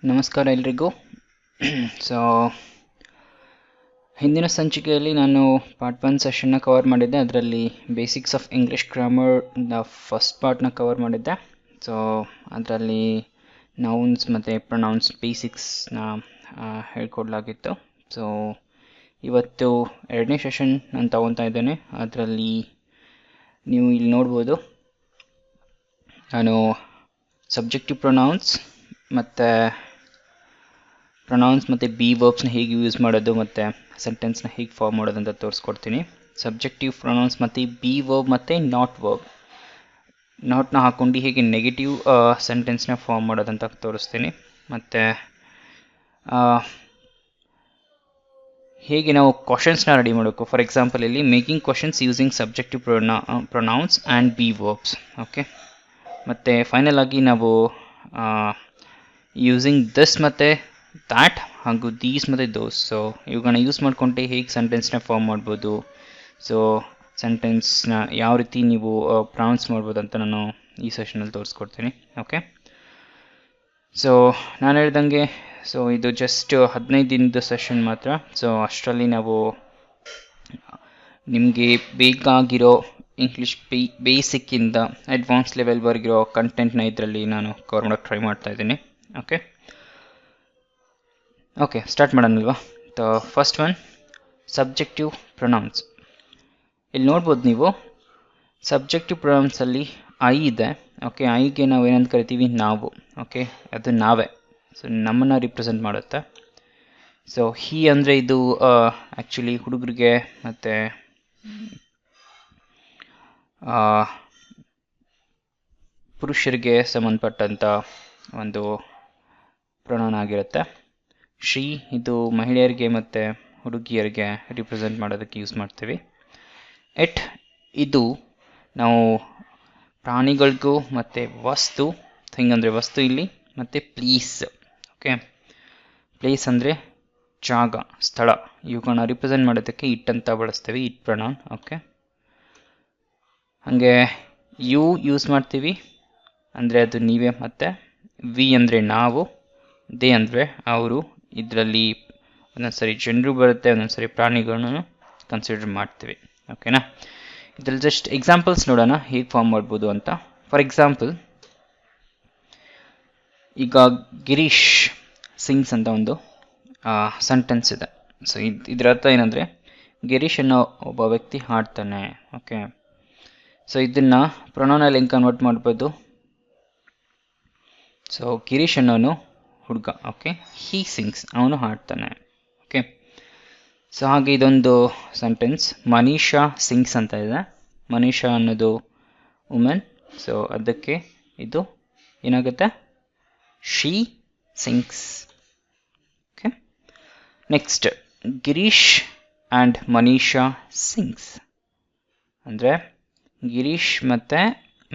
ನಮಸ್ಕಾರ ಎಲ್ರಿಗೂ. ಸೊ ಹಿಂದಿನ ಸಂಚಿಕೆಯಲ್ಲಿ ನಾನು ಪಾರ್ಟ್ 1 ಸೆಷನ್ನ ಕವರ್ ಮಾಡಿದ್ದೆ. ಅದರಲ್ಲಿ basics of English grammar first ಪಾರ್ಟ್ನ ಕವರ್ ಮಾಡಿದ್ದೆ. ಸೊ ಅದರಲ್ಲಿ ನೌನ್ಸ್ ಮತ್ತು ಪ್ರೊನೌನ್ಸ್ ಬೇಸಿಕ್ಸ್ನ ಹೇಳ್ಕೊಡ್ಲಾಗಿತ್ತು. ಸೊ ಇವತ್ತು ಎರಡನೇ ಸೆಷನ್ ನಾನು ತಗೊತಾ ಇದ್ದೇನೆ. ಅದರಲ್ಲಿ ನೀವು ಇಲ್ಲಿ ನೋಡ್ಬೋದು, ನಾನು ಸಬ್ಜೆಕ್ಟಿವ್ ಪ್ರೊನೌನ್ಸ್ ಮತ್ತು ಪ್ರೊನೌನ್ಸ್ ಮತ್ತು ಬಿ ವರ್ಬ್ಸ್ನ ಹೇಗೆ ಯೂಸ್ ಮಾಡೋದು ಮತ್ತು ಸೆಂಟೆನ್ಸ್ನ ಹೇಗೆ ಫಾರ್ಮ್ ಮಾಡೋದು ಅಂತ ತೋರಿಸ್ಕೊಡ್ತೀನಿ. ಸಬ್ಜೆಕ್ಟಿವ್ ಪ್ರೊನೌನ್ಸ್ ಮತ್ತು ಬಿ ವರ್ಬ್ ಮತ್ತು ನಾಟ್ ವರ್ಬ್, ನಾಟ್ನ ಹಾಕ್ಕೊಂಡು ಹೇಗೆ ನೆಗೆಟಿವ್ ಸೆಂಟೆನ್ಸ್ನ ಫಾರ್ಮ್ ಮಾಡೋದಂತ ತೋರಿಸ್ತೀನಿ. ಮತ್ತು ಹೇಗೆ ನಾವು ಕ್ವಶನ್ಸ್ನ ರೆಡಿ ಮಾಡಬೇಕು. ಫಾರ್ ಎಕ್ಸಾಂಪಲ್ ಇಲ್ಲಿ making questions using subjective pronouns and be verbs. Okay, ಮತ್ತು ಫೈನಲ್ ಆಗಿ ನಾವು ಯೂಸಿಂಗ್ ದಿಸ್ ಮತ್ತು ದ್ಯಾಟ್ ಹಾಗೂ ದೀಸ್ ಮತ್ತು ದೋಸ್, ಸೊ ಇವುಗಳನ್ನ ಯೂಸ್ ಮಾಡ್ಕೊಂಡೆ ಹೇಗೆ ಸೆಂಟೆನ್ಸ್ನ ಫಾರ್ಮ್ ಮಾಡ್ಬೋದು, ಸೊ ಸೆಂಟೆನ್ಸ್ನ ಯಾವ ರೀತಿ ನೀವು ಪ್ರೊನೌನ್ಸ್ ಮಾಡ್ಬೋದು ಅಂತ ನಾನು ಈ ಸೆಷನಲ್ಲಿ ತೋರಿಸ್ಕೊಡ್ತೀನಿ. ಓಕೆ, ಸೊ ನಾನು ಹೇಳ್ದಂಗೆ, ಸೊ ಇದು ಜಸ್ಟ್ 15 ದಿನದ ಸೆಷನ್ ಮಾತ್ರ. ಸೊ ಅಷ್ಟರಲ್ಲಿ ನಾವು ನಿಮಗೆ ಬೇಕಾಗಿರೋ ಇಂಗ್ಲೀಷ್ ಬೇಸಿಕ್ಕಿಂದ ಅಡ್ವಾನ್ಸ್ ಲೆವೆಲ್ವರೆಗಿರೋ ಕಂಟೆಂಟ್ನ ಇದರಲ್ಲಿ ನಾನು ಕವರ್ ಮಾಡೋಕ್ಕೆ ಟ್ರೈ ಮಾಡ್ತಾ ಇದ್ದೀನಿ. ಓಕೆ, ಸ್ಟಾರ್ಟ್ ಮಾಡೋಣಲ್ವಾ. The first one, subjective pronouns. ಇಲ್ಲಿ ನೋಡ್ಬೋದು ನೀವು, ಸಬ್ಜೆಕ್ಟಿವ್ ಪ್ರೊನೌನ್ಸಲ್ಲಿ ಐ ಇದೆ. ಓಕೆ, ಐಗೆ ನಾವು ಏನಂತ ಕರಿತೀವಿ, ನಾವು. ಓಕೆ, ಅದು ನಾವೇ, ಸೊ ನಮ್ಮನ್ನು ರಿಪ್ರೆಸೆಂಟ್ ಮಾಡುತ್ತೆ. ಸೊ ಹಿ ಅಂದರೆ ಇದು ಆ್ಯಕ್ಚುಲಿ ಹುಡುಗರಿಗೆ ಮತ್ತು ಪುರುಷರಿಗೆ ಸಂಬಂಧಪಟ್ಟಂಥ ಒಂದು ಪ್ರೊನೌನ್ ಆಗಿರುತ್ತೆ. ಶಿ ಇದು ಮಹಿಳೆಯರಿಗೆ ಮತ್ತು ಹುಡುಗಿಯರಿಗೆ ರಿಪ್ರೆಸೆಂಟ್ ಮಾಡೋದಕ್ಕೆ ಯೂಸ್ ಮಾಡ್ತೀವಿ. ಇಟ್ ಇದು ನಾವು ಪ್ರಾಣಿಗಳಿಗೂ ಮತ್ತು ವಸ್ತು, ಥಿಂಗ್ ಅಂದರೆ ವಸ್ತು ಇಲ್ಲಿ, ಮತ್ತು ಪ್ಲೇಸ್. ಓಕೆ, ಪ್ಲೇಸ್ ಅಂದರೆ ಜಾಗ, ಸ್ಥಳ, ಇವುಗಳನ್ನ ರಿಪ್ರೆಸೆಂಟ್ ಮಾಡೋದಕ್ಕೆ ಇಟ್ ಅಂತ ಬಳಸ್ತೀವಿ, ಇಟ್ ಪ್ರೊನೌನ್. ಓಕೆ, ಹಾಗೆ ಯು ಯೂಸ್ ಮಾಡ್ತೀವಿ, ಅಂದರೆ ಅದು ನೀವೇ, ಮತ್ತು ವಿ ಅಂದರೆ ನಾವು, ದೇ ಅಂದರೆ ಅವರು. ಇದರಲ್ಲಿ ಒಂದೊಂದ್ಸರಿ ಜನರು ಬರುತ್ತೆ, ಒಂದೊಂದ್ಸರಿ ಪ್ರಾಣಿಗಳನ್ನು ಕನ್ಸಿಡರ್ ಮಾಡ್ತೀವಿ. ಓಕೆನಾ, ಇದರಲ್ಲಿ ಜಸ್ಟ್ ಎಕ್ಸಾಂಪಲ್ಸ್ ನೋಡೋಣ ಹೇಗೆ ಫಾರ್ಮ್ ಮಾಡ್ಬೋದು ಅಂತ. ಫಾರ್ ಎಕ್ಸಾಂಪಲ್, ಈಗ ಗಿರೀಶ್ ಸಿಂಗ್ಸ್ ಅಂತ ಒಂದು ಸೆಂಟೆನ್ಸ್ ಇದೆ. ಸೊ ಇದರ ಅರ್ಥ ಏನಂದರೆ, ಗಿರೀಶ್ ಅನ್ನೋ ಒಬ್ಬ ವ್ಯಕ್ತಿ ಹಾಡ್ತಾನೆ. ಓಕೆ, ಸೊ ಇದನ್ನು ಪ್ರೊನೌನಲ್ಲಿ ಹೆಂಗೆ ಕನ್ವರ್ಟ್ ಮಾಡ್ಬೋದು. ಸೊ ಗಿರೀಶ್ ಅನ್ನೋನು ಹುಡುಗ. ಓಕೆ, ಹೀ ಸಿಂಗ್ಸ್, ಅವನು ಹಾಡ್ತಾನೆ. ಓಕೆ, ಸೊ ಹಾಗೆ ಇದೊಂದು ಸೆಂಟೆನ್ಸ್, ಮನೀಷಾ ಸಿಂಗ್ಸ್ ಅಂತ ಇದೆ. ಮನೀಷಾ ಅನ್ನೋದು ವುಮೆನ್, ಸೊ ಅದಕ್ಕೆ ಇದು ಏನಾಗುತ್ತೆ, she sings. Okay, next, Girish and Manisha sings ಅಂದರೆ ಗಿರೀಶ್ ಮತ್ತು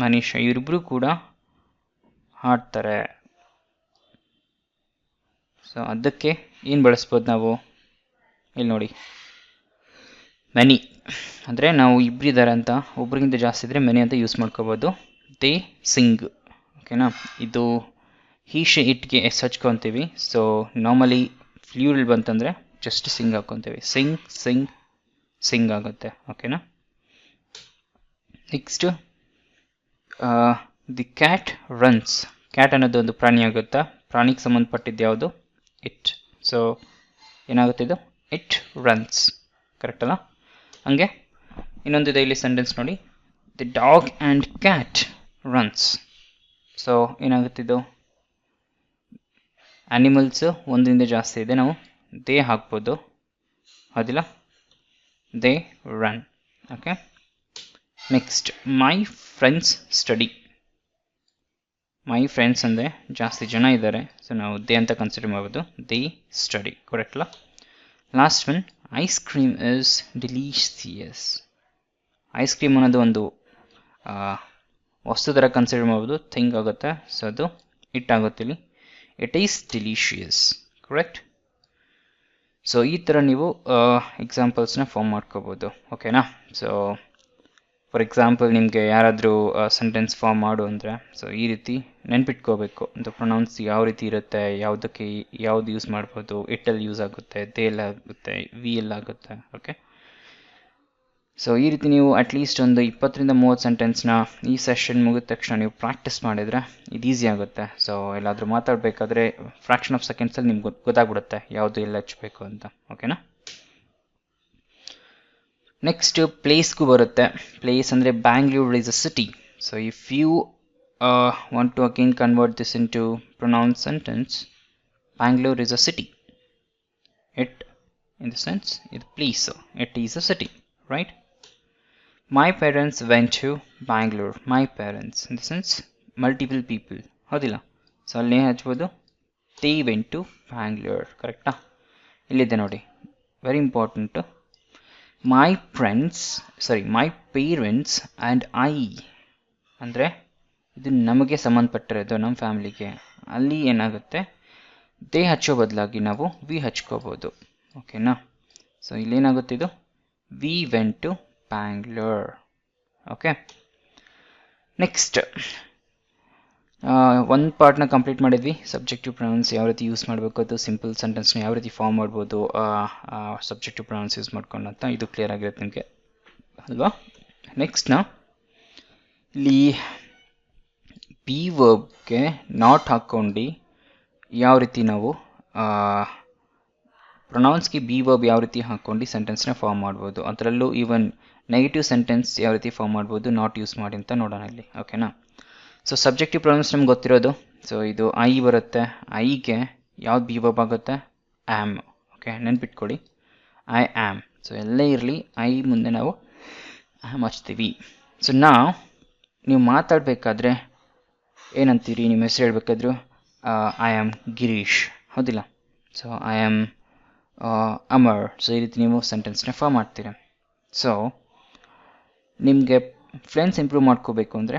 ಮನೀಷಾ ಇವರಿಬ್ಬರು ಕೂಡ ಹಾಡ್ತಾರೆ. ಸೊ ಅದಕ್ಕೆ ಏನು ಬಳಸ್ಬೋದು ನಾವು, ಇಲ್ಲಿ ನೋಡಿ, ಮೆನಿ ಅಂದರೆ ನಾವು ಇಬ್ಬರಿದ್ದಾರೆ ಅಂತ, ಒಬ್ರಿಗಿಂತ ಜಾಸ್ತಿ ಇದ್ದರೆ ಮೆನಿ ಅಂತ ಯೂಸ್ ಮಾಡ್ಕೋಬೋದು. They sing. ಓಕೆನಾ, ಇದು ಹೀ ಶಿ ಇಟ್ಗೆ ಎಸ್ ಹಚ್ಕೊತೀವಿ. ಸೊ ನಾರ್ಮಲಿ ಫ್ಲೂರಲ್ ಬಂತಂದರೆ ಜಸ್ಟ್ ಸಿಂಗ್ ಹಾಕ್ಕೊತೀವಿ, ಸಿಂಗ್ ಸಿಂಗ್ ಸಿಂಗ್ ಆಗುತ್ತೆ. ಓಕೆನಾ, next, the cat runs. Cat ಅನ್ನೋದು ಒಂದು ಪ್ರಾಣಿ ಆಗುತ್ತಾ, ಪ್ರಾಣಿಗೆ ಸಂಬಂಧಪಟ್ಟಿದ್ದು ಯಾವುದು, ಇಟ್. ಸೊ ಏನಾಗುತ್ತೆ ಇದು, ಇಟ್ ರನ್ಸ್. ಕರೆಕ್ಟ್ ಅಲ್ಲ. ಹಂಗೆ ಇನ್ನೊಂದಿದೆ ಇಲ್ಲಿ ಸೆಂಟೆನ್ಸ್ ನೋಡಿ, the dog and cat runs. So ಏನಾಗುತ್ತೆ ಇದು, ಆ್ಯನಿಮಲ್ಸ್ ಒಂದರಿಂದ ಜಾಸ್ತಿ ಇದೆ, ನಾವು ದೇ ಹಾಕ್ಬೋದು, ಹೌದಿಲ್ಲ, they run. Okay, next, my friends study. My friends ಅಂದರೆ ಜಾಸ್ತಿ ಜನ ಇದ್ದಾರೆ, ಸೊ ನಾವು ದೇ ಅಂತ ಕನ್ಸಿಡರ್ ಮಾಡ್ಬೋದು, ದೇ ಸ್ಟಡಿ. ಕರೆಕ್ಟ್ ಅಲ್ಲ. Last one, ice cream is delicious. Ice cream ಅನ್ನೋದು ಒಂದು ವಸ್ತು ಥರ ಕನ್ಸಿಡರ್ ಮಾಡ್ಬೋದು, ಥಿಂಗ್ ಆಗುತ್ತೆ, ಸೊ ಅದು ಇಟ್ ಆಗುತ್ತೆ ಇಲ್ಲಿ, it is delicious. Correct. So ಈ ಥರ ನೀವು ಎಕ್ಸಾಂಪಲ್ಸ್ನ ಫಾರ್ಮ್ ಮಾಡ್ಕೋಬೋದು. ಓಕೆನಾ, ಸೊ ಫಾರ್ ಎಕ್ಸಾಂಪಲ್ ನಿಮಗೆ ಯಾರಾದರೂ ಸೆಂಟೆನ್ಸ್ ಫಾರ್ಮ್ ಮಾಡು ಅಂದರೆ ಸೊ ಈ ರೀತಿ ನೆನ್ಪಿಟ್ಕೋಬೇಕು. ಒಂದು ಪ್ರೊನೌನ್ಸ್ ಯಾವ ರೀತಿ ಇರುತ್ತೆ, ಯಾವುದಕ್ಕೆ ಯಾವ್ದು ಯೂಸ್ ಮಾಡ್ಬೋದು, ಇಟ್ಟಲ್ಲಿ ಯೂಸ್ ಆಗುತ್ತೆ, ದೇ ಎಲ್ಲ ಆಗುತ್ತೆ, ವಿ ಎಲ್ಲ ಆಗುತ್ತೆ. ಓಕೆ, ಸೊ ಈ ರೀತಿ ನೀವು ಅಟ್ಲೀಸ್ಟ್ ಒಂದು 20-30 ಸೆಂಟೆನ್ಸ್ನ ಈ ಸೆಷನ್ ಮುಗಿದ ತಕ್ಷಣ ನೀವು ಪ್ರಾಕ್ಟೀಸ್ ಮಾಡಿದರೆ ಇದು ಈಸಿ ಆಗುತ್ತೆ. ಸೊ ಎಲ್ಲಾದರೂ ಮಾತಾಡಬೇಕಾದ್ರೆ ಫ್ರಾಕ್ಷನ್ ಆಫ್ ಸೆಕೆಂಡ್ಸಲ್ಲಿ ನಿಮ್ಗೆ ಗೊತ್ತಾಗ್ಬಿಡುತ್ತೆ ಯಾವುದು ಎಲ್ಲ ಹಚ್ಚಬೇಕು ಅಂತ. ಓಕೆನಾ? ನೆಕ್ಸ್ಟ್ ಪ್ಲೇಸ್ಗೂ ಬರುತ್ತೆ. ಪ್ಲೇಸ್ ಅಂದರೆ Bangalore is a city. So if you want to again convert this into pronouns sentence, Bangalore is a city. It in the sense ಇದು place, it is a city, right? My parents went to Bangalore. My parents in the sense multiple people. ಹೌದಿಲ್ಲ? So ಅಲ್ಲಿ ಹಚ್ಬೋದು they went to Bangalore. ಕರೆಕ್ಟಾ? ಇಲ್ಲಿದೆ ನೋಡಿ, very important. my parents and I ಅಂದರೆ ಇದು ನಮಗೆ ಸಂಬಂಧಪಟ್ಟಿರೋದು, ನಮ್ಮ ಫ್ಯಾಮಿಲಿಗೆ. ಅಲ್ಲಿ ಏನಾಗುತ್ತೆ, ದೇ ಹಚ್ಚೋ ಬದಲಾಗಿ ನಾವು ವಿ ಹಚ್ಕೋಬೋದು. ಓಕೆನಾ? ಸೊ ಇಲ್ಲೇನಾಗುತ್ತೆ, ಇದು we went to Bangalore. Okay, next ಒಂದು ಪಾರ್ಟ್ನ ಕಂಪ್ಲೀಟ್ ಮಾಡಿದ್ವಿ. ಸಬ್ಜೆಕ್ಟಿವ್ ಪ್ರೊನೌನ್ಸ್ ಯಾವ ರೀತಿ ಯೂಸ್ ಮಾಡಬೇಕು, ಅದು ಸಿಂಪಲ್ ಸೆಂಟೆನ್ಸ್ನ ಯಾವ ರೀತಿ ಫಾರ್ಮ್ ಮಾಡ್ಬೋದು ಸಬ್ಜೆಕ್ಟಿವ್ ಪ್ರೊನೌನ್ಸ್ ಯೂಸ್ ಮಾಡ್ಕೊಂಡು ಅಂತ, ಇದು ಕ್ಲಿಯರ್ ಆಗಿರುತ್ತೆ ನಿಮಗೆ ಅಲ್ವಾ? ನೆಕ್ಸ್ಟ್ನ ಇಲ್ಲಿ ಬಿ ವರ್ಬ್ಗೆ ನಾಟ್ ಹಾಕ್ಕೊಂಡು ಯಾವ ರೀತಿ ನಾವು ಪ್ರೊನೌನ್ಸ್ಗೆ ಬಿ ವರ್ಬ್ ಯಾವ ರೀತಿ ಹಾಕ್ಕೊಂಡು ಸೆಂಟೆನ್ಸ್ನ ಫಾರ್ಮ್ ಮಾಡ್ಬೋದು, ಅದರಲ್ಲೂ ಈವನ್ ನೆಗೆಟಿವ್ ಸೆಂಟೆನ್ಸ್ ಯಾವ ರೀತಿ ಫಾರ್ಮ್ ಮಾಡ್ಬೋದು ನಾಟ್ ಯೂಸ್ ಮಾಡಿ ಅಂತ ನೋಡೋಣ ಇಲ್ಲಿ. ಓಕೆನಾ? ಸೊ ಸಬ್ಜೆಕ್ಟಿವ್ ಪ್ರೊನೌನ್ಸ್ ನಮ್ಗೆ ಗೊತ್ತಿರೋದು. ಸೊ ಇದು ಐ ಬರುತ್ತೆ. ಐಗೆ ಯಾವ್ದು ಬಿ ವರ್ಬ್ ಆಗುತ್ತೆ, ಆ್ಯಮ್. ಓಕೆ, ನೆನ್ಪಿಟ್ಕೊಳ್ಳಿ, ಐ ಆ್ಯಮ್. ಸೊ ಎಲ್ಲೇ ಇರಲಿ ಐ ಮುಂದೆ ನಾವು ಆ್ಯಮ್ ಹಚ್ತೀವಿ. ಸೊ ನೀವು ಮಾತಾಡಬೇಕಾದ್ರೆ ಏನಂತೀರಿ, ನಿಮ್ಮ ಹೆಸರು ಹೇಳ್ಬೇಕಾದ್ರು ಐ ಆಮ್ ಗಿರೀಶ್, ಹೌದಿಲ್ಲ? So I am Amar. So ಈ ರೀತಿ ನೀವು ಸೆಂಟೆನ್ಸ್ನ ಫಾರ್ಮ್ ಮಾಡ್ತೀರ. ಸೊ ನಿಮಗೆ ಫ್ಲುಯೆನ್ಸ್ ಇಂಪ್ರೂವ್ ಮಾಡ್ಕೋಬೇಕು ಅಂದರೆ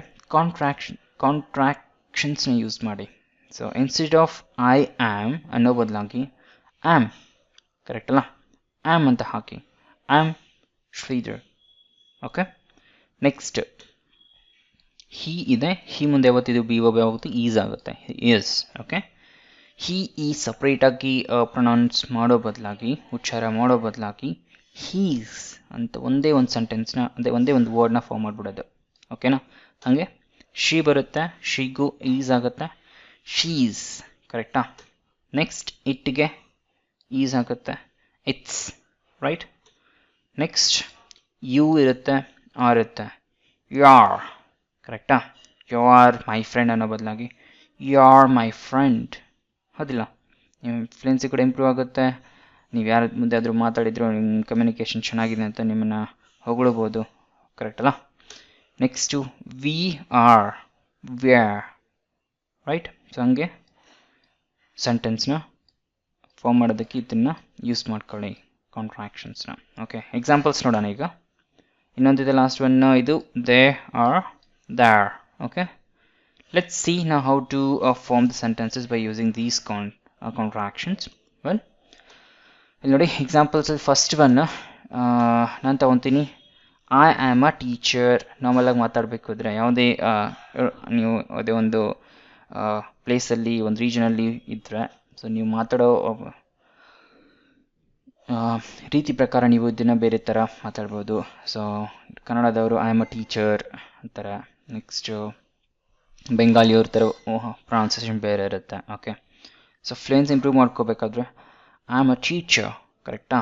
ಕಾಂಟ್ರಾಕ್ಷನ್ಸ್ನ ಯೂಸ್ ಮಾಡಿ. So instead of I am ಅನ್ನೋ ಬದಲಾಗಿ ಆ್ಯಮ್, ಕರೆಕ್ಟ್ ಅಲ್ಲ, ಆ್ಯಮ್ ಅಂತ ಹಾಕಿ, am Sridhar. Okay, next he ಇದೆ. ಹಿ ಮುಂದೆ ಯಾವತ್ತಿದು ಬಿ ವರ್ಬ್ ಯಾವತ್ತು ಈಸ್ ಆಗುತ್ತೆ, ಈಸ್. ಓಕೆ, ಹಿ ಈ ಸಪ್ರೇಟಾಗಿ ಪ್ರೊನೌನ್ಸ್ ಮಾಡೋ ಬದಲಾಗಿ, ಉಚ್ಚಾರ ಮಾಡೋ ಬದಲಾಗಿ ಹೀಸ್ ಅಂತ ಒಂದೇ ಒಂದು ಸೆಂಟೆನ್ಸ್ನ ಅಂದರೆ ಒಂದೇ ಒಂದು ವರ್ಡ್ನ ಫಾರ್ಮ್ ಮಾಡಿಬಿಡೋದು. ಓಕೆನಾ? ಹಾಗೆ ಶಿ ಬರುತ್ತೆ, ಶಿಗೂ ಈಸ್ ಆಗುತ್ತೆ, ಶೀಸ್. ಕರೆಕ್ಟಾ? ನೆಕ್ಸ್ಟ್ ಇಟ್ಗೆ ಈಸ್ ಆಗುತ್ತೆ, ಇಟ್ಸ್. ರೈಟ್? ನೆಕ್ಸ್ಟ್ ಯು ಇರುತ್ತೆ, ಆರ್ ಇರುತ್ತೆ, ಯಾರ್. ಕರೆಕ್ಟಾ? ಯು ಆರ್ ಮೈ ಫ್ರೆಂಡ್ ಅನ್ನೋ ಬದಲಾಗಿ ಯು ಆರ್ ಮೈ ಫ್ರೆಂಡ್. ಹೌದಿಲ್ಲ? ನಿಮ್ಮ ಫ್ಲುಯೆನ್ಸಿ ಕೂಡ ಇಂಪ್ರೂವ್ ಆಗುತ್ತೆ. ನೀವು ಯಾರ ಮುಂದೆ ಆದರೂ ಮಾತಾಡಿದ್ರು ನಿಮ್ಮ ಕಮ್ಯುನಿಕೇಷನ್ ಚೆನ್ನಾಗಿದೆ ಅಂತ ನಿಮ್ಮನ್ನು ಹೊಗಳ್ಬೋದು. ಕರೆಕ್ಟ್ ಅಲ್ಲ? Next we are, where. Right? So ಹಂಗೆ ಸೆಂಟೆನ್ಸ್ನ ಫಾರ್ಮ್ ಮಾಡೋದಕ್ಕೆ ಇದನ್ನು ಯೂಸ್ ಮಾಡ್ಕೊಳ್ಳಿ, ಕಾಂಟ್ರಾಕ್ಷನ್ಸ್ನ. ಓಕೆ, ಎಕ್ಸಾಂಪಲ್ಸ್ ನೋಡೋಣ ಈಗ. ಇನ್ನೊಂದಿದೆ ಲಾಸ್ಟ್ ಒನ್, ಇದು they are, there. Okay, let's see now how to form the sentences by using these contractions. Well, ಇಲ್ಲಿ ನೋಡಿ ಎಕ್ಸಾಂಪಲ್ಸ್. ಫಸ್ಟ್ ಒನ್ ನಾನು ತಗೊತೀನಿ, ಐ ಆಮ್ ಅ ಟೀಚರ್. ನಾರ್ಮಲಾಗಿ ಮಾತಾಡಬೇಕು ಅಂದರೆ ಯಾವುದೇ ನೀವು ಅದೇ ಒಂದು ಪ್ಲೇಸಲ್ಲಿ, ಒಂದು ರೀಜನಲ್ಲಿ ಇದ್ದರೆ, ಸೊ ನೀವು ಮಾತಾಡೋ ರೀತಿ ಪ್ರಕಾರ ನೀವು ಇದನ್ನು ಬೇರೆ ಥರ ಮಾತಾಡ್ಬೋದು. ಸೊ ಕನ್ನಡದವರು ಐ ಆಮ್ ಅ ಟೀಚರ್ ಅಂತಾರೆ. ನೆಕ್ಸ್ಟು ಬೆಂಗಾಲಿಯವ್ರ ಥರ ಪ್ರೊನೌನ್ಸಿಯೇಷನ್ ಬೇರೆ ಇರುತ್ತೆ. ಓಕೆ, ಸೊ ಫ್ಲುಯೆನ್ಸ್ ಇಂಪ್ರೂವ್ ಮಾಡ್ಕೋಬೇಕಾದ್ರೆ ಐ ಆಮ್ ಅ ಟೀಚರ್. ಕರೆಕ್ಟಾ?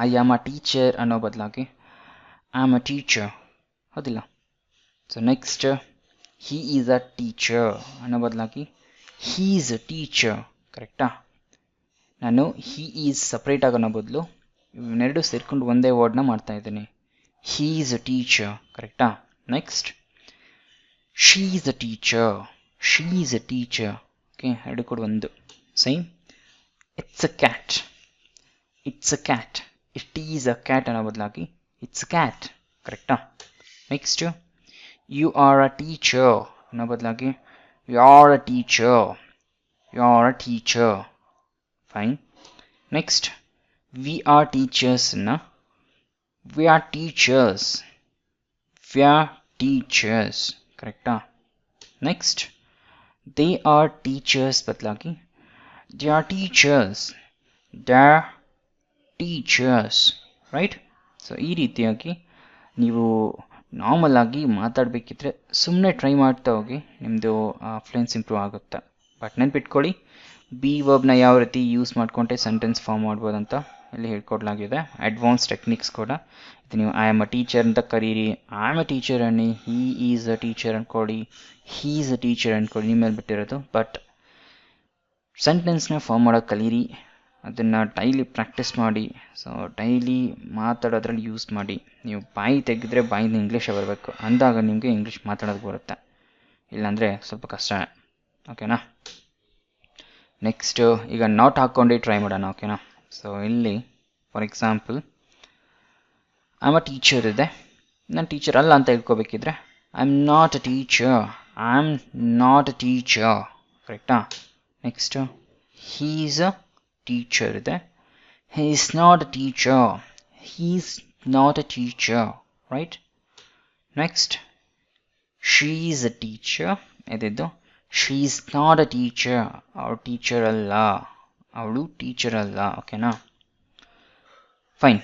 ಐ ಆಮ್ ಅ ಟೀಚರ್ ಅನ್ನೋ ಬದಲಾಗಿ ಐ ಆಮ್ ಅ ಟೀಚರ್. ಹೌದಿಲ್ಲ? So next he is a teacher ಅನ್ನೋ ಬದಲಾಗಿ ಹೀ ಈಸ್ ಅ ಟೀಚರ್. ಕರೆಕ್ಟಾ? ನಾನು ಹೀ ಈಸ್ ಸಪ್ರೇಟಾಗಿ ಅನ್ನೋ ಬದಲು ಇವನ್ನೆರಡು ಸೇರ್ಕೊಂಡು ಒಂದೇ ವರ್ಡ್ನ ಮಾಡ್ತಾ ಇದ್ದೀನಿ, ಹೀ ಈಸ್ ಅ ಟೀಚರ್. ಕರೆಕ್ಟಾ? Next she is a teacher. She is a teacher. Okay, ಎರಡು ಕೂಡ ಒಂದು same. It's a cat. It's a cat. It is a cat ಅನ್ನೋ ಬದಲಾಗಿ it's a cat. ಕರೆಕ್ಟಾ? Next you are a teacher ಅನ್ನೋ ಬದಲಾಗಿ you are a teacher. You are a teacher. Fine. Next we are teachers ನ we are teachers. V are teachers. ಕರೆಕ್ಟಾ? Next, they are teachers ಬದಲಾಗಿ they are teachers, they are teachers. Right? So ಈ ರೀತಿಯಾಗಿ ನೀವು normal ಆಗಿ ಮಾತಾಡಬೇಕಿದ್ರೆ ಸುಮ್ಮನೆ try ಮಾಡ್ತಾ ಹೋಗಿ, ನಿಮ್ಮದು ಫ್ಲುಯೆನ್ಸ್ ಇಂಪ್ರೂವ್ ಆಗುತ್ತೆ. ಬಟ್ ನೆನ್ಪಿಟ್ಕೊಳ್ಳಿ, ಬಿ ವರ್ಬ್ನ ಯಾವ ರೀತಿ ಯೂಸ್ ಮಾಡಿಕೊಂಡೆ ಸೆಂಟೆನ್ಸ್ ಫಾರ್ಮ್ ಮಾಡ್ಬೋದು ಅಂತ ಇಲ್ಲಿ ಹೇಳ್ಕೊಡ್ಲಾಗಿದೆ. ಅಡ್ವಾನ್ಸ್ ಟೆಕ್ನಿಕ್ಸ್ ಕೂಡ. ಇದು ನೀವು ಐ ಆಮ್ ಅ ಟೀಚರ್ ಅಂತ ಕರೀರಿ, ಐ ಆಮ್ ಅ ಟೀಚರ್ ಅನ್ನಿ, ಹೀ ಈಸ್ ಅ ಟೀಚರ್ ಅಂದ್ಕೊಳ್ಳಿ, ಹೀ ಈಸ್ ಅ ಟೀಚರ್ ಅಂದ್ಕೊಳ್ಳಿ, ನಿಮ್ಮ ಮೇಲೆ ಬಿಟ್ಟಿರೋದು. ಬಟ್ ಸೆಂಟೆನ್ಸ್ನ ಫಾರ್ಮ್ ಮಾಡೋಕ್ಕೆ ಕಲೀರಿ, ಅದನ್ನು ಡೈಲಿ ಪ್ರಾಕ್ಟೀಸ್ ಮಾಡಿ. ಸೊ ಡೈಲಿ ಮಾತಾಡೋದ್ರಲ್ಲಿ ಯೂಸ್ ಮಾಡಿ. ನೀವು ಬಾಯಿ ತೆಗೆದ್ರೆ ಬಾಯಿಂದ ಇಂಗ್ಲೀಷೇ ಬರಬೇಕು, ಅಂದಾಗ ನಿಮಗೆ ಇಂಗ್ಲೀಷ್ ಮಾತಾಡೋದು ಬರುತ್ತೆ. ಇಲ್ಲಾಂದರೆ ಸ್ವಲ್ಪ ಕಷ್ಟನೇ. ಓಕೆನಾ? ನೆಕ್ಸ್ಟು ಈಗ ನಾಟ್ ಹಾಕ್ಕೊಂಡು ಟ್ರೈ ಮಾಡೋಣ. ಓಕೆನಾ? ಸೊ ಇಲ್ಲಿ for example I am a teacher ಇದೆ, ನಾನು ಟೀಚರ್ ಅಲ್ಲ ಅಂತ ಹೇಳ್ಕೊಬೇಕಿದ್ರೆ I am not a teacher, I am not a teacher. ಕರೆಕ್ಟಾ? Next he is a teacher ಇದೆ, he is not a teacher, he is not a teacher. Right? Next, she is a teacher ಇದಿದ್ದು, she is not a teacher, ಅವಳು teacher ಅಲ್ಲ, ಅವಳು teacher ಅಲ್ಲ. ಓಕೆನಾ? Fine,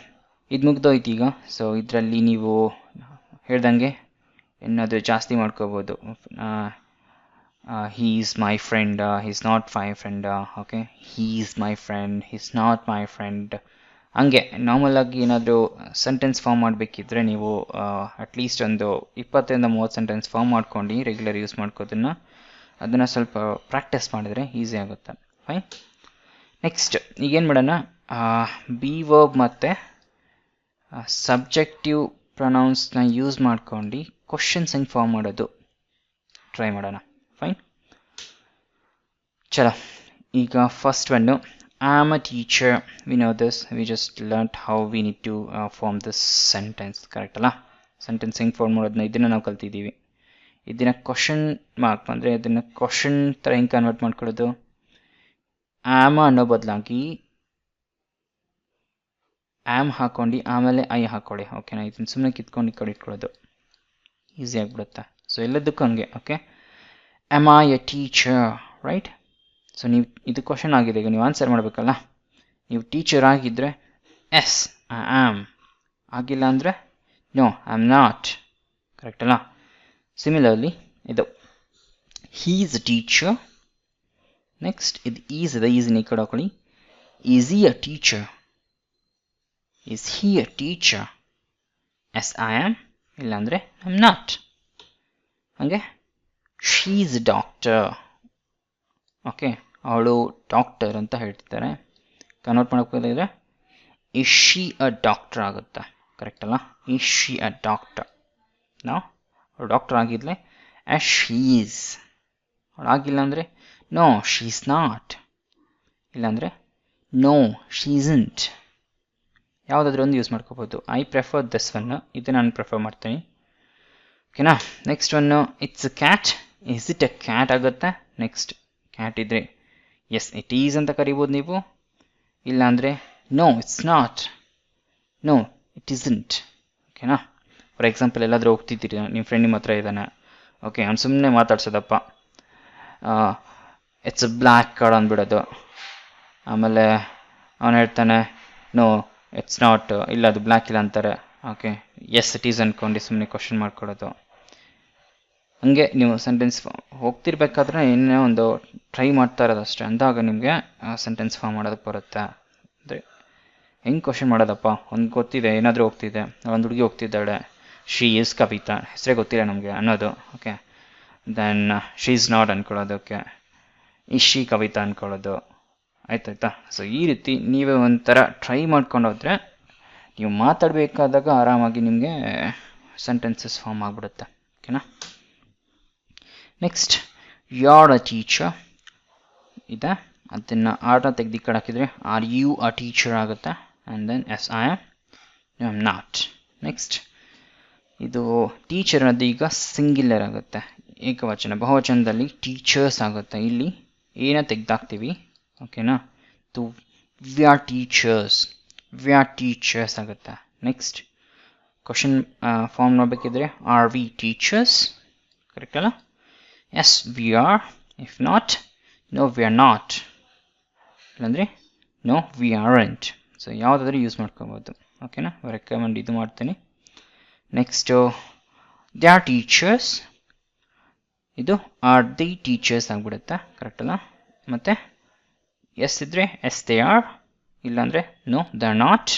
ಇದು ಮುಗ್ದೋಯ್ತು ಈಗ. ಸೊ ಇದರಲ್ಲಿ ನೀವು ಹೇಳ್ದಂಗೆ ಏನಾದರೂ ಜಾಸ್ತಿ ಮಾಡ್ಕೋಬೋದು. he is my friend, he's not my friend. Okay, he is my friend, he's not my friend. ಹಂಗೆ ನಾರ್ಮಲ್ ಆಗಿ ಏನಾದರೂ ಸೆಂಟೆನ್ಸ್ ಫಾರ್ಮ್ ಮಾಡಬೇಕಿದ್ರೆ ನೀವು ಅಟ್ಲೀಸ್ಟ್ ಒಂದು 20-30 ಸೆಂಟೆನ್ಸ್ ಫಾರ್ಮ್ ಮಾಡ್ಕೊಂಡು ರೆಗ್ಯುಲರ್ ಯೂಸ್ ಮಾಡ್ಕೋದನ್ನು, ಅದನ್ನು ಸ್ವಲ್ಪ ಪ್ರಾಕ್ಟೀಸ್ ಮಾಡಿದ್ರೆ ಈಸಿ ಆಗುತ್ತೆ. ಫೈನ್. ನೆಕ್ಸ್ಟ್ ಈಗೇನು ಮಾಡೋಣ, ಬಿ ವರ್ಬ್ ಮತ್ತು ಸಬ್ಜೆಕ್ಟಿವ್ ಪ್ರೊನೌನ್ಸ್ನ ಯೂಸ್ ಮಾಡ್ಕೊಂಡು ಕ್ವಶನ್ಸ್ ಹೆಂಗೆ ಫಾರ್ಮ್ ಮಾಡೋದು ಟ್ರೈ ಮಾಡೋಣ. ಫೈನ್. ಚಲೋ, ಈಗ first one, I am a teacher. We know this, we just learn how we need to form this sentence. Correct ಅಲ್ಲ? ಸೆಂಟೆನ್ಸ್ ಹೆಂಗೆ ಫಾರ್ಮ್ ಮಾಡೋದನ್ನ ಇದನ್ನು ನಾವು ಕಲ್ತಿದ್ದೀವಿ. ಇದನ್ನು ಕ್ವಶನ್ ಮಾರ್ಕ್ ಬಂದರೆ ಅದನ್ನು ಕ್ವಶನ್ ಥರ ಹೆಂಗೆ ಕನ್ವರ್ಟ್ ಮಾಡ್ಕೊಳ್ಳೋದು, ಆಮ್ ಅನ್ನೋ ಬದಲಾಗಿ ಆಮ್ ಹಾಕ್ಕೊಂಡು ಆಮೇಲೆ ಐ ಹಾಕ್ಕೊಳ್ಳಿ. ಓಕೆನಾ? ಇದನ್ನು ಸುಮ್ಮನೆ ಕಿತ್ಕೊಂಡು ಈ ಕಡೆ ಇಟ್ಕೊಳ್ಳೋದು ಈಸಿ ಆಗಿಬಿಡುತ್ತೆ. ಸೊ ಎಲ್ಲದಕ್ಕೂ ಹಂಗೆ. Okay, am I A teacher? Right? So ನೀವು ಇದು ಕ್ವಶನ್ ಆಗಿದೆ, ಈಗ ನೀವು ಆನ್ಸರ್ ಮಾಡಬೇಕಲ್ಲ. ನೀವು ಟೀಚರ್ ಆಗಿದ್ದರೆ ಎಸ್ ಐ ಆಮ್, ಆಗಿಲ್ಲ ಅಂದರೆ no I am not. Correct ಅಲ್ಲ? ಸಿಮಿಲರ್ಲಿ ಇದು he is a teacher. Next ಇದು ಈಸ್ ಇದೆ, ಈಸಿನ ಈ ಕಡೆ ಹಾಕೊಳ್ಳಿ. Is he a teacher? Is he a teacher? Yes I am, ಇಲ್ಲಾಂದರೆ ಐ ಆಮ್ ನಾಟ್. ಹಾಗೆ she is a doctor. Okay, ಅವಳು ಡಾಕ್ಟರ್ ಅಂತ ಹೇಳ್ತಿದ್ದಾರೆ. ಕನ್ವರ್ಟ್ ಮಾಡೋಕ್ಕೋದ್ರೆ ಇಸ್ ಶಿ ಅ ಡಾಕ್ಟರ್ ಆಗುತ್ತೆ. ಕರೆಕ್ಟ್ ಅಲ್ಲ? Is she a doctor? ನಾವು ಅವಳು ಡಾಕ್ಟರ್ ಆಗಿದ್ಲೆ ಆಸ್ ಶೀ ಈಸ್. ಅವಳು ಆಗಿಲ್ಲ ಅಂದರೆ ನೋ ಶೀ ಈಸ್ ನಾಟ್, ಇಲ್ಲಾಂದರೆ ನೋ ಶೀ ಇಸಂಟ್. ಯಾವುದಾದ್ರೂ ಒಂದು ಯೂಸ್ ಮಾಡ್ಕೋಬೋದು. ಐ ಪ್ರೆಫರ್ ದಿಸ್ ಒನ್, ಇದು ನಾನು ಪ್ರಿಫರ್ ಮಾಡ್ತೀನಿ. ಓಕೆನಾ? Next one, it's a cat. Is it a cat ಆಗುತ್ತೆ. ನೆಕ್ಸ್ಟ್ ಕ್ಯಾಟ್ ಇದ್ದರೆ ಎಸ್ ಇಟ್ ಈಸ್ ಅಂತ ಕರಿಬೋದು ನೀವು, ಇಲ್ಲಾಂದರೆ no it's not, no it isn't. ಓಕೆನಾ? ಫಾರ್ ಎಕ್ಸಾಂಪಲ್ ಎಲ್ಲಾದರೂ ಹೋಗ್ತಿದ್ದೀರಿ, ನಿಮ್ಮ ಫ್ರೆಂಡ್ ನಿಮ್ಮ ಹತ್ರ ಇದ್ದಾನೆ. ಓಕೆ, ಅವ್ನು ಸುಮ್ಮನೆ ಮಾತಾಡ್ಸೋದಪ್ಪ, ಇಟ್ಸ್ ಅ ಬ್ಲ್ಯಾಕ್ ಕಾರ್ಡ್ ಅಂದ್ಬಿಡೋದು. ಆಮೇಲೆ ಅವನು ಹೇಳ್ತಾನೆ ನೋ ಇಟ್ಸ್ ನಾಟ್, ಇಲ್ಲ ಅದು ಬ್ಲ್ಯಾಕ್ ಇಲ್ಲ ಅಂತಾರೆ. ಓಕೆ, ಎಸ್ ಇಟ್ ಈಸ್ ಅಂದ್ಕೊಂಡು ಸುಮ್ಮನೆ ಕ್ವಶನ್ ಮಾಡ್ಕೊಳ್ಳೋದು. ಹಂಗೆ ನೀವು ಸೆಂಟೆನ್ಸ್ ಹೋಗ್ತಿರ್ಬೇಕಾದ್ರೆ ಇನ್ನೂ ಒಂದು ಟ್ರೈ ಮಾಡ್ತಾ ಇರೋದು ಅಷ್ಟೇ. ಅಂದಾಗ ನಿಮಗೆ ಸೆಂಟೆನ್ಸ್ ಫಾರ್ಮ್ ಮಾಡೋದಕ್ಕೆ ಬರುತ್ತೆ. ಅಂದರೆ ಹೆಂಗೆ ಕ್ವಶನ್ ಮಾಡೋದಪ್ಪ, ಒಂದು ಗೊತ್ತಿದೆ, ಏನಾದರೂ ಹೋಗ್ತಿದೆ, ಒಂದು ಹುಡುಗಿ ಹೋಗ್ತಿದ್ದಾಳೆ, ಶೀ ಈಸ್ ಕವಿತಾ, ಹೆಸರೇ ಗೊತ್ತಿಲ್ಲ ನಮಗೆ ಅನ್ನೋದು. Okay, then she is not ಅಂದ್ಕೊಳ್ಳೋದಕ್ಕೆ ಇಸ್ ಶಿ ಕವಿತಾ ಅಂದ್ಕೊಳ್ಳೋದು. ಆಯ್ತಾಯ್ತಾ? ಸೊ ಈ ರೀತಿ ನೀವೇ ಒಂಥರ ಟ್ರೈ ಮಾಡ್ಕೊಂಡು ಹೋದರೆ ನೀವು ಮಾತಾಡಬೇಕಾದಾಗ ಆರಾಮಾಗಿ ನಿಮಗೆ ಸೆಂಟೆನ್ಸಸ್ ಫಾರ್ಮ್ ಆಗಿಬಿಡುತ್ತೆ. ಓಕೆನಾ? Next, you are a teacher ಇದೆ, ಅದನ್ನು ಆರ್ನ ತೆಗೆದು ಈ ಕಡೆ ಹಾಕಿದರೆ ಆರ್ ಯು ಅ ಟೀಚರ್ ಆಗುತ್ತೆ. And then yes I am, you am not. Next, ಇದು ಟೀಚರ್ ಅನ್ನೋದು ಈಗ ಸಿಂಗ್ಯುಲರ್ ಆಗುತ್ತೆ, ಏಕವಚನ. ಬಹುವಚನದಲ್ಲಿ ಟೀಚರ್ಸ್ ಆಗುತ್ತೆ. ಇಲ್ಲಿ ಏನ ತೆಗೆದಾಕ್ತೀವಿ. ಓಕೆನಾ? ತು we are teachers, we are teachers ಆಗುತ್ತೆ. ನೆಕ್ಸ್ಟ್, ಕ್ವಶನ್ ಫಾರ್ಮ್ ಮಾಡಬೇಕಿದ್ರೆ ಆರ್ ವಿ ಟೀಚರ್ಸ್ ಕರೆಕ್ಟ್ ಅಲ್ಲ? Yes we are, if not no we are not, ಇಲ್ಲಾಂದರೆ ನೋ ವಿ ಆರ್ಂಟ್. ಸೊ ಯಾವುದಾದ್ರೂ ಯೂಸ್ ಮಾಡ್ಕೋಬೋದು. ಓಕೆನಾ? ರೆಕಮೆಂಡ್ ಇದು ಮಾಡ್ತೀನಿ. ನೆಕ್ಸ್ಟು ದೇ ಆರ್ ಟೀಚರ್ಸ್, ಇದು ಆರ್ ದಿ ಟೀಚರ್ಸ್ ಆಗಿಬಿಡುತ್ತೆ ಕರೆಕ್ಟ್ ಅಲ್ಲ? ಮತ್ತು ಎಸ್ ಇದ್ದರೆ ಎಸ್ ದೇ ಆರ್, ಇಲ್ಲಾಂದರೆ no they are not,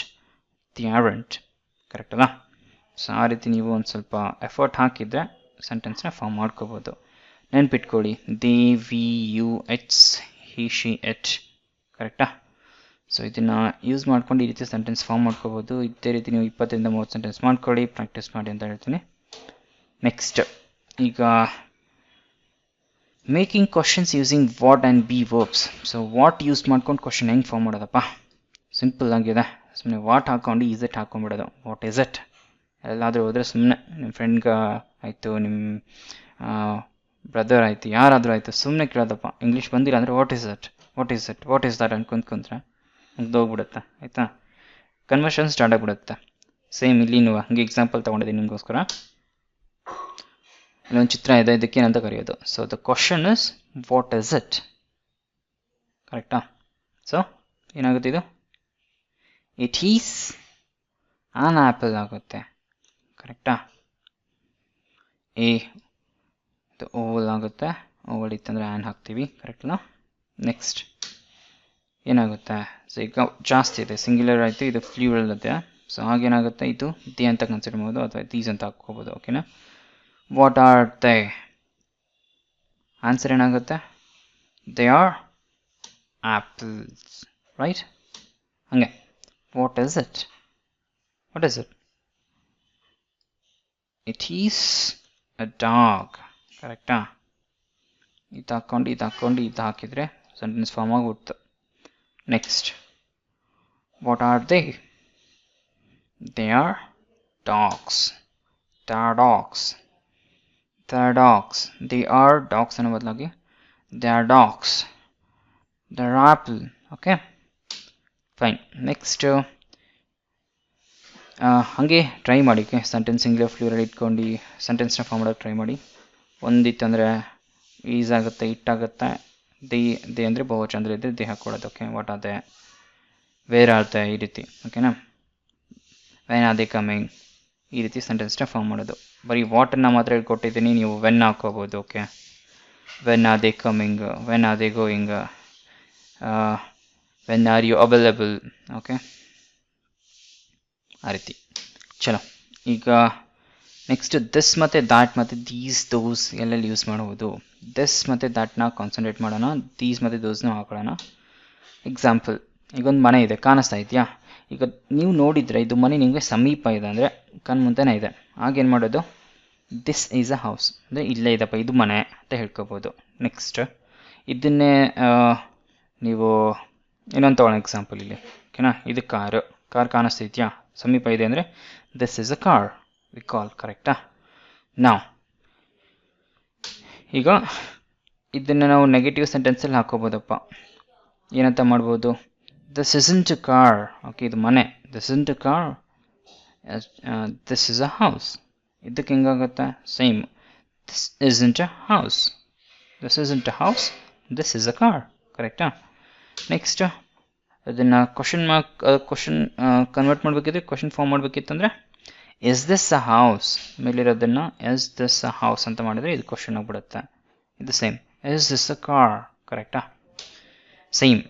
they aren't correct ಅಲ್ಲ? ಸೊ ಆ ರೀತಿ ನೀವು ಒಂದು ಸ್ವಲ್ಪ ಎಫರ್ಟ್ ಹಾಕಿದರೆ ಸೆಂಟೆನ್ಸ್ನ ಫಾರ್ಮ್ ಮಾಡ್ಕೋಬೋದು. ನೆನ್ಪಿಟ್ಕೊಳ್ಳಿ, they, we, you, it's, he, she, it ಕರೆಕ್ಟಾ? ಸೊ ಇದನ್ನು ಯೂಸ್ ಮಾಡ್ಕೊಂಡು ಈ ರೀತಿ ಸೆಂಟೆನ್ಸ್ ಫಾರ್ಮ್ ಮಾಡ್ಕೋಬೋದು. ಇದೇ ರೀತಿ ನೀವು 20-30 ಸೆಂಟೆನ್ಸ್ ಮಾಡ್ಕೊಳ್ಳಿ, ಪ್ರಾಕ್ಟೀಸ್ ಮಾಡಿ ಅಂತ ಹೇಳ್ತೀನಿ. ನೆಕ್ಸ್ಟ್, ಈಗ making questions using what and be verbs. So what use ಮಾಡ್ಕೊಂಡು ಕ್ವಶನ್ ಹೆಂಗೆ ಫಾರ್ಮ್ ಮಾಡೋದಪ್ಪ? ಸಿಂಪಲ್ ಆಗಿದೆ. ಸುಮ್ಮನೆ ವಾಟ್ ಹಾಕ್ಕೊಂಡು ಈಸ್ ಇಟ್ ಹಾಕ್ಕೊಂಡ್ಬಿಡೋದು. What is it? ಎಲ್ಲಾದರೂ ಹೋದರೆ ಸುಮ್ಮನೆ ನಿಮ್ಮ ಫ್ರೆಂಡ್ಗೆ ಆಯಿತು, ನಿಮ್ಮ ಬ್ರದರ್ ಆಯಿತು, ಯಾರಾದರೂ ಆಯಿತು, ಸುಮ್ಮನೆ ಕೇಳೋದಪ್ಪ. ಇಂಗ್ಲೀಷ್ ಬಂದಿಲ್ಲ ಅಂದರೆ what is it, what is it, what is that ಅನ್ಕೊಂಡ್ರೆ ಮುಗ್ದೋಗ್ಬಿಡುತ್ತೆ. ಆಯಿತಾ? ಕನ್ವರ್ಷನ್ ಸ್ಟಾರ್ಟ್ ಆಗಿಬಿಡುತ್ತೆ. ಸೇಮ್ ಇಲ್ಲಿನೂ ಹಂಗೆ ಎಕ್ಸಾಂಪಲ್ ತೊಗೊಂಡಿದ್ದೀನಿ ನಿಮಗೋಸ್ಕರ. ಇಲ್ಲೊಂದು ಚಿತ್ರ ಇದೆ, ಇದಕ್ಕೇನಂತ ಕರೆಯೋದು. So the question is what is it ಕರೆಕ್ಟಾ? ಸೊ ಏನಾಗುತ್ತೆ ಇದು? ಇಟ್ ಈಸ್ ಆನ್ ಆ್ಯಪಲ್ ಆಗುತ್ತೆ ಕರೆಕ್ಟಾ? ಎ ಓವಲ್ ಆಗುತ್ತೆ, ಓವಲ್ ಇತ್ತಂದರೆ ಆ್ಯನ್ ಹಾಕ್ತೀವಿ ಕರೆಕ್ಟಲ್ಲ? ನೆಕ್ಸ್ಟ್ ಏನಾಗುತ್ತೆ? ಸೊ ಈಗ ಜಾಸ್ತಿ ಇದೆ, ಸಿಂಗ್ಯುಲರ್ ಆಯಿತು, ಇದು ಫ್ಲೂರಲ್ ಇದೆ. ಸೊ ಹಾಗೇನಾಗುತ್ತೆ, ಇದು ದಿ ಅಂತ ಕನ್ಸಿಡರ್ ಮಾಡ್ಬೋದು ಅಥವಾ ದೀಸ್ ಅಂತ ಹಾಕ್ಕೋಬೋದು. ಓಕೆನಾ? What are they? ಆನ್ಸರ್ ಏನಾಗುತ್ತೆ? They are apples, right? ಹಂಗೆ what is it? What is it? It is a dog ಕರೆಕ್ಟಾ? ಇದು ಹಾಕ್ಕೊಂಡು ಇದು ಹಾಕಿದರೆ ಸೆಂಟೆನ್ಸ್ ಫಾರ್ಮ್ ಆಗಿಬಿಡ್ತು. Next, what are they? They are dogs. They are dogs. They are dogs. They are dogs ಅನ್ನೋ ಬದಲಾಗಿ they are dogs. They are apple. Okay, fine. Next ಹಾಗೆ try ಮಾಡಿ. ಸೆಂಟೆನ್ಸ್ ಸಿಂಗ್ಯುಲರ್ ಫ್ಲೂರಲ್ ಇಟ್ಕೊಂಡು ಸೆಂಟೆನ್ಸ್ನ form ಮಾಡೋಕ್ಕೆ try ಮಾಡಿ. ಒಂದಿತ್ತಂದರೆ is ಆಗುತ್ತೆ, ಇಟ್ಟಾಗುತ್ತೆ. They ಅಂದರೆ ಬಹುವಚನ ಅಂದರೆ ಇದ್ದರೆ ದೇ ಹಾಕ್ಕೊಡೋದು. Okay, what are they? Where are they? ಈ ರೀತಿ. ಓಕೆನಾ? When are they coming? ಈ ರೀತಿ ಸೆಂಟೆನ್ಸ್ನ ಫಾರ್ಮ್ ಮಾಡೋದು. ಬರೀ ವಾಟನ್ನು ಮಾತ್ರ ಹೇಳ್ಕೊಟ್ಟಿದ್ದೀನಿ, ನೀವು ವೆನ್ ಹಾಕೋಬೋದು. Okay, when are they coming, when are they going, when are you available. Okay, ಆ ರೀತಿ. ಚಲೋ, ಈಗ ನೆಕ್ಸ್ಟ್ ದಿಸ್ ಮತ್ತು ದ್ಯಾಟ್ ಮತ್ತು ದೀಸ್ ದೋಸ್ ಎಲ್ಲೆಲ್ಲಿ ಯೂಸ್ ಮಾಡ್ಬೋದು. ದಿಸ್ ಮತ್ತು ದ್ಯಾಟ್ನ ಕಾನ್ಸಂಟ್ರೇಟ್ ಮಾಡೋಣ, ದೀಸ್ ಮತ್ತು ದೋಸ್ನ ಹಾಕೊಳ್ಳೋಣ. ಎಕ್ಸಾಂಪಲ್, ಈಗೊಂದು ಮನೆ ಇದೆ, ಕಾಣಿಸ್ತಾ ಇದೆಯಾ? ಈಗ ನೀವು ನೋಡಿದರೆ ಇದು ಮನೆ ನಿಮಗೆ ಸಮೀಪ ಇದೆ, ಅಂದರೆ ಕಣ್ಣು ಮುಂದೆನೇ ಇದೆ. ಆಗೇನು ಮಾಡೋದು? ದಿಸ್ ಈಸ್ ಅ ಹೌಸ್ ಅಂದರೆ ಇಲ್ಲೇ ಇದೆಪ್ಪ, ಇದು ಮನೆ ಅಂತ ಹೇಳ್ಕೊಬೋದು. ನೆಕ್ಸ್ಟ್ ಇದನ್ನೇ ನೀವು ಇನ್ನೊಂದು ತೊಗೊಳ್ಳೋ ಎಕ್ಸಾಂಪಲ್ ಇಲ್ಲಿ. ಓಕೆನಾ? ಇದು ಕಾರು ಕಾಣಿಸ್ತಿದ್ಯಾ? ಸಮೀಪ ಇದೆ ಅಂದರೆ this is a car we call. ಕರೆಕ್ಟಾ? ನಾವು ಈಗ ಇದನ್ನು ನಾವು ನೆಗೆಟಿವ್ ಸೆಂಟೆನ್ಸಲ್ಲಿ ಹಾಕೋಬೋದಪ್ಪ. ಏನಂತ ಮಾಡ್ಬೋದು? This isn't a car. Okay, ಇದು ಮನೆ. This isn't a car, this is a house. ಇದಕ್ಕೆ ಹೆಂಗಾಗುತ್ತೆ? Same. This isn't a house, this isn't a house, this is a car. ಕರೆಕ್ಟಾ? ನೆಕ್ಸ್ಟ್ ಅದನ್ನು ಕ್ವಶನ್ ಕನ್ವರ್ಟ್ ಮಾಡಬೇಕಿದ್ರೆ, ಕ್ವಶನ್ ಫಾರ್ಮ್ ಮಾಡಬೇಕಿತ್ತಂದರೆ is this a house ಮೇಲಿರೋದನ್ನು is this a house ಅಂತ ಮಾಡಿದರೆ ಇದು ಕ್ವಶನ್ ಆಗಿಬಿಡುತ್ತೆ. ಇದು same. Is this a car. ಕರೆಕ್ಟಾ? ಸೇಮ್.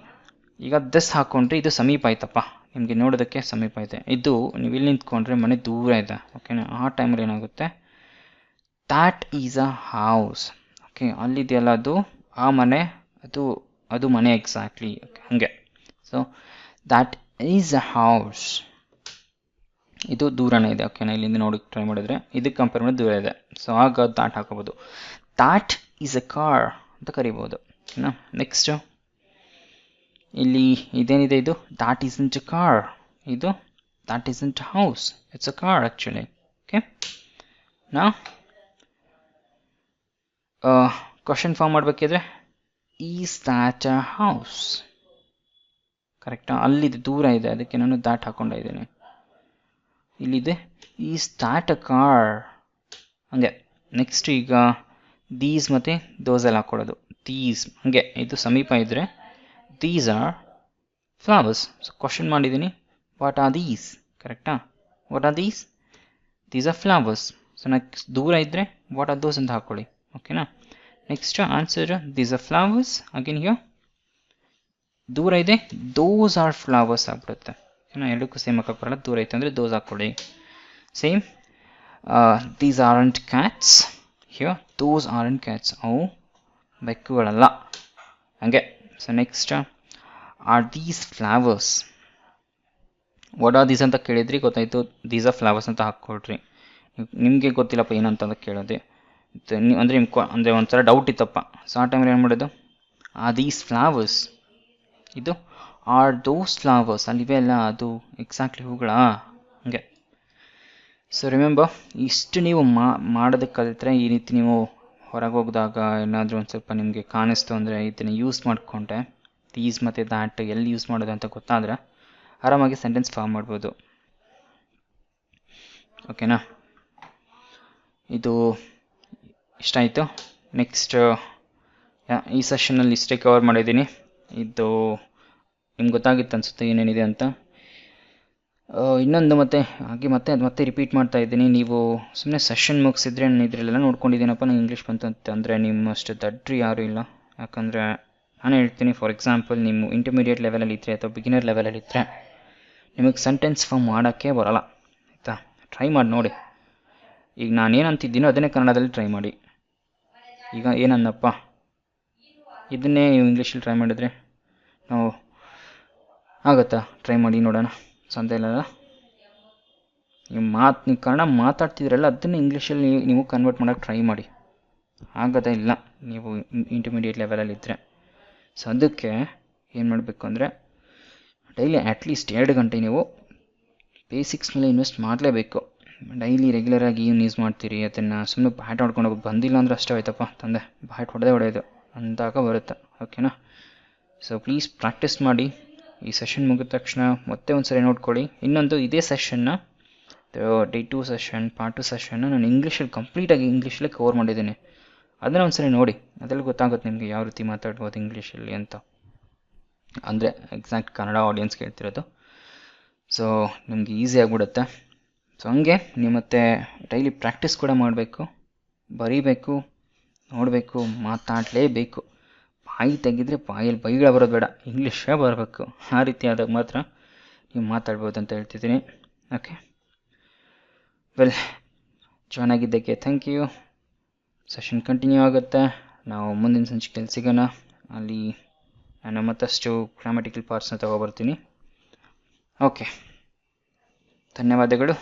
ಈಗ ದಿಸ್ ಹಾಕ್ಕೊಂಡ್ರೆ ಇದು ಸಮೀಪ ಆಯ್ತಪ್ಪ, ನಿಮಗೆ ನೋಡೋದಕ್ಕೆ ಸಮೀಪ ಇದೆ. ಇದು ನೀವು ಇಲ್ಲಿ ನಿಂತ್ಕೊಂಡ್ರೆ ಮನೆ ದೂರ ಇದೆ. ಓಕೆನಾ? ಆ ಟೈಮಲ್ಲಿ ಏನಾಗುತ್ತೆ? That is a house. Okay, ಅಲ್ಲಿದೆಯಲ್ಲ ಅದು ಆ ಮನೆ, ಅದು ಮನೆ ಎಕ್ಸಾಕ್ಟ್ಲಿ. ಓಕೆ, ಹಾಗೆ. So that is a house, ಇದು ದೂರನೇ ಇದೆ. ಓಕೆನಾ? ಇಲ್ಲಿಂದ ನೋಡೋಕ್ಕೆ ಟ್ರೈ ಮಾಡಿದ್ರೆ ಇದಕ್ಕೆ ಕಂಪೇರ್ ಮಾಡಿ ದೂರ ಇದೆ. ಸೊ ಆಗ ದ್ಯಾಟ್ ಹಾಕೋಬೋದು. ದ್ಯಾಟ್ ಈಸ್ ಅ ಕಾರ್ ಅಂತ ಕರಿಬೋದು. ಓಕೆನಾ? ನೆಕ್ಸ್ಟು ಇಲ್ಲಿ ಇದೇನಿದೆ, ಇದು ದ್ಯಾಟ್ ಈಸಂಟ್ ಅ ಕಾರ್, ಇದು that isn't a house, it's a car actually. Okay, ನಾ ಕ್ವಶನ್ ಫಾರ್ಮ್ ಮಾಡಬೇಕಿದ್ರೆ ಈಸ್ ದ್ಯಾಟ್ ಅ ಹೌಸ್. ಕರೆಕ್ಟಾ? ಅಲ್ಲಿದೆ, ದೂರ ಇದೆ, ಅದಕ್ಕೆ ನಾನು ದ್ಯಾಟ್ ಹಾಕ್ಕೊಂಡಿದ್ದೀನಿ. ಇಲ್ಲಿದೆ ಈಸ್ ದ್ಯಾಟ್ ಅ ಕಾರ್ ಹಂಗೆ. ನೆಕ್ಸ್ಟ್ ಈಗ ದೀಸ್ ಮತ್ತು ದೋಸ್ ಎಲ್ಲ ಹಾಕ್ಕೊಳ್ಳೋದು. ದೀಸ್ ಹಂಗೆ ಇದು ಸಮೀಪ ಇದ್ದರೆ these are flowers. So question ಮಾಡಿದ್ದೀನಿ, ವಾಟ್ ಆರ್ ದೀಸ್, ಕರೆಕ್ಟಾ? What are these are flowers. So next ದೂರ ಇದ್ದರೆ ವಾಟ್ ಆರ್ ದೋಸ್ ಅಂತ ಹಾಕ್ಕೊಳ್ಳಿ, ಓಕೆನಾ? Next answer these are flowers. Again here ದೂರ ಇದೆ ದೋಸ್ ಆರ್ ಫ್ಲವರ್ಸ್ ಆಗ್ಬಿಡುತ್ತೆ, ಓಕೆನಾ? ಎರಡಕ್ಕೂ ಸೇಮ್ ಹಾಕಕ್ಕೆ ಬರಲ್ಲ. ದೂರ ಐತೆ ಅಂದರೆ ದೋಸ್ ಹಾಕ್ಕೊಳ್ಳಿ. Same these aren't cats. Here those aren't cats, ಅವು ಬೆಕ್ಕುಗಳಲ್ಲ, ಹಂಗೆ. So next are these flowers. What are these ಅಂತ ಕೇಳಿದ್ರಿ, ಗೊತ್ತಾಯಿತು. ದೀಸ್ ಆರ್ ಫ್ಲವರ್ಸ್ ಅಂತ ಹಾಕ್ಕೊಳ್ರಿ. ನಿಮಗೆ ಗೊತ್ತಿಲ್ಲಪ್ಪ ಏನಂತ ಕೇಳೋದೆ ಅಂದರೆ ಅಂದರೆ ಒಂಥರ ಡೌಟ್ ಇತ್ತಪ್ಪ. ಸೊ ಆ ಟೈಮಲ್ಲಿ ಏನು ಮಾಡೋದು, ಆರ್ ದೀಸ್ ಫ್ಲವರ್ಸ್, ಇದು ಆರ್ ದೋಸ್ ಫ್ಲವರ್ಸ್, ಅಲ್ಲಿವೆ ಅಲ್ಲ ಅದು ಎಕ್ಸಾಕ್ಟ್ಲಿ ಹೂಗಳ, ಹಂಗೆ. ಸೊ ರಿಮೆಂಬರ್, ಇಷ್ಟು ನೀವು ಮಾಡೋದಕ್ಕೆ ಕಲಿತ್ರೆ ಈ ರೀತಿ ನೀವು ಹೊರಗೆ ಹೋಗಿದಾಗ ಏನಾದರೂ ಒಂದು ಸ್ವಲ್ಪ ನಿಮಗೆ ಕಾಣಿಸ್ತು ಅಂದರೆ ಇದನ್ನು ಯೂಸ್ ಮಾಡಿಕೊಂಡ್ರೆ, ದೀಸ್ ಮತ್ತು ದ್ಯಾಟ್ ಎಲ್ಲಿ ಯೂಸ್ ಮಾಡೋದು ಅಂತ ಗೊತ್ತಾದರೆ ಆರಾಮಾಗಿ ಸೆಂಟೆನ್ಸ್ ಫಾರ್ಮ್ ಮಾಡ್ಬೋದು, ಓಕೆನಾ? ಇದು ಇಷ್ಟ ಆಯಿತು. ನೆಕ್ಸ್ಟ್ ಈ ಸೆಷನಲ್ಲಿ ಇಷ್ಟೇ ಕವರ್ ಮಾಡಿದ್ದೀನಿ. ಇದು ನಿಮ್ಗೆ ಗೊತ್ತಾಗಿತ್ತು ಅನಿಸುತ್ತೆ ಏನೇನಿದೆ ಅಂತ. ಇನ್ನೊಂದು ಮತ್ತೆ ರಿಪೀಟ್ ಮಾಡ್ತಾ ಇದ್ದೀನಿ. ನೀವು ಸುಮ್ಮನೆ ಸೆಷನ್ ಮುಗಿಸಿದ್ರೆ ನಾನು ಇದರಲ್ಲೆಲ್ಲ ನೋಡ್ಕೊಂಡಿದ್ದೀನಪ್ಪ, ನಾನು ಇಂಗ್ಲೀಷ್ ಬಂತು ಅಂತಂದರೆ ನಿಮ್ಮಷ್ಟು ದಡ್ರಿ ಯಾರೂ ಇಲ್ಲ. ಯಾಕಂದರೆ ನಾನು ಹೇಳ್ತೀನಿ, ಫಾರ್ ಎಕ್ಸಾಂಪಲ್ ನೀವು ಇಂಟರ್ಮೀಡಿಯೇಟ್ ಲೆವೆಲಲ್ಲಿ ಇದ್ದರೆ ಅಥವಾ ಬಿಗಿನರ್ ಲೆವೆಲಲ್ಲಿ ಇದ್ದರೆ ನಿಮಗೆ ಸೆಂಟೆನ್ಸ್ ಫಾರ್ಮ್ ಮಾಡೋಕ್ಕೆ ಬರೋಲ್ಲ, ಆಯಿತಾ? ಟ್ರೈ ಮಾಡಿ ನೋಡಿ. ಈಗ ನಾನು ಏನಂತಿದ್ದೀನೋ ಅದನ್ನೇ ಕನ್ನಡದಲ್ಲಿ ಟ್ರೈ ಮಾಡಿ. ಈಗ ಏನನ್ನಪ್ಪ ಇದನ್ನೇ ನೀವು ಇಂಗ್ಲೀಷಲ್ಲಿ ಟ್ರೈ ಮಾಡಿದರೆ ನಾವು ಆಗುತ್ತಾ? ಟ್ರೈ ಮಾಡಿ ನೋಡೋಣ, ಸಂತೆ ಇಲ್ಲ. ನೀವು ಕನ್ನಡ ಮಾತಾಡ್ತಿದ್ರಲ್ಲ ಅದನ್ನು ಇಂಗ್ಲೀಷಲ್ಲಿ ನೀವು ಕನ್ವರ್ಟ್ ಮಾಡೋಕ್ಕೆ ಟ್ರೈ ಮಾಡಿ. ಆಗೋದೇ ಇಲ್ಲ ನೀವು ಇಂಟರ್ಮೀಡಿಯೇಟ್ ಲೆವೆಲಲ್ಲಿ ಇದ್ದರೆ. ಸೊ ಅದಕ್ಕೆ ಏನು ಮಾಡಬೇಕು ಅಂದರೆ ಡೈಲಿ ಅಟ್ಲೀಸ್ಟ್ 2 ಗಂಟೆ ನೀವು ಬೇಸಿಕ್ಸ್ ಮೇಲೆ ಇನ್ವೆಸ್ಟ್ ಮಾಡಲೇಬೇಕು. ಡೈಲಿ ರೆಗ್ಯುಲರಾಗಿ ಏನು ಯೂಸ್ ಮಾಡ್ತೀರಿ ಅದನ್ನು ಸುಮ್ಮನೆ ಬ್ಯಾಟ್ ಹೊಡ್ಕೊಂಡು ಹೋಗಿ ಬಂದಿಲ್ಲ ಅಂದರೆ ಅಷ್ಟೇ ಆಯ್ತಪ್ಪ ತಂದೆ, ಬ್ಯಾಟ್ ಹೊಡೆಯೋದು ಅಂದಾಗ ಬರುತ್ತೆ, ಓಕೆನಾ? ಸೊ ಪ್ಲೀಸ್ ಪ್ರಾಕ್ಟೀಸ್ ಮಾಡಿ. ಈ ಸೆಷನ್ ಮುಗಿದ ತಕ್ಷಣ ಮತ್ತೆ ಒಂದು ಸರಿ ನೋಡ್ಕೊಳ್ಳಿ. ಇನ್ನೊಂದು ಇದೇ ಸೆಷನ್ನ ಡೇ 2 ಸೆಷನ್, ಪಾರ್ಟ್ 2 ಸೆಷನ್ನ ನಾನು ಇಂಗ್ಲೀಷಲ್ಲಿ ಕಂಪ್ಲೀಟಾಗಿ ಇಂಗ್ಲೀಷಲ್ಲೇ ಕವರ್ ಮಾಡಿದ್ದೀನಿ. ಅದನ್ನು ಒಂದು ಸರಿ ನೋಡಿ, ಅದರಲ್ಲಿ ಗೊತ್ತಾಗುತ್ತೆ ನಿಮಗೆ ಯಾವ ರೀತಿ ಮಾತಾಡ್ಬೋದು ಇಂಗ್ಲೀಷಲ್ಲಿ ಅಂತ. ಅಂದರೆ ಎಕ್ಸಾಕ್ಟ್ ಕನ್ನಡ ಆಡಿಯನ್ಸ್ ಕೇಳ್ತಿರೋದು. ಸೊ ನಿಮಗೆ ಈಸಿ ಆಗಿಬಿಡುತ್ತೆ. ಸೊ ಹಂಗೆ ನೀವು ಮತ್ತೆ ಡೈಲಿ ಪ್ರಾಕ್ಟೀಸ್ ಕೂಡ ಮಾಡಬೇಕು, ಬರೀಬೇಕು, ನೋಡಬೇಕು, ಮಾತಾಡಲೇಬೇಕು. ಬಾಯಿ ತೆಗೆದ್ರೆ ಬಾಯಲ್ಲಿ ಬೈಗಳು ಬರೋದು ಬೇಡ, ಇಂಗ್ಲೀಷೇ ಬರಬೇಕು. ಆ ರೀತಿ ಆದಾಗ ಮಾತ್ರ ನೀವು ಮಾತಾಡ್ಬೋದು ಅಂತ ಹೇಳ್ತಿದ್ದೀನಿ. ಓಕೆ, ವೆಲ್, ಜಾಯ್ನ್ ಆಗಿದ್ದಕ್ಕೆ ಥ್ಯಾಂಕ್ ಯು. ಸೆಷನ್ ಕಂಟಿನ್ಯೂ ಆಗುತ್ತೆ. ನಾವು ಮುಂದಿನ ಸಂಚಿಕೆಯಲ್ಲಿ ಸಿಗೋಣ. ಅಲ್ಲಿ ನಾನು ಮತ್ತಷ್ಟು ಗ್ರಾಮ್ಯಾಟಿಕಲ್ ಪಾರ್ಟ್ಸ್ನ ತಗೊಬರ್ತೀನಿ. ಓಕೆ, ಧನ್ಯವಾದಗಳು.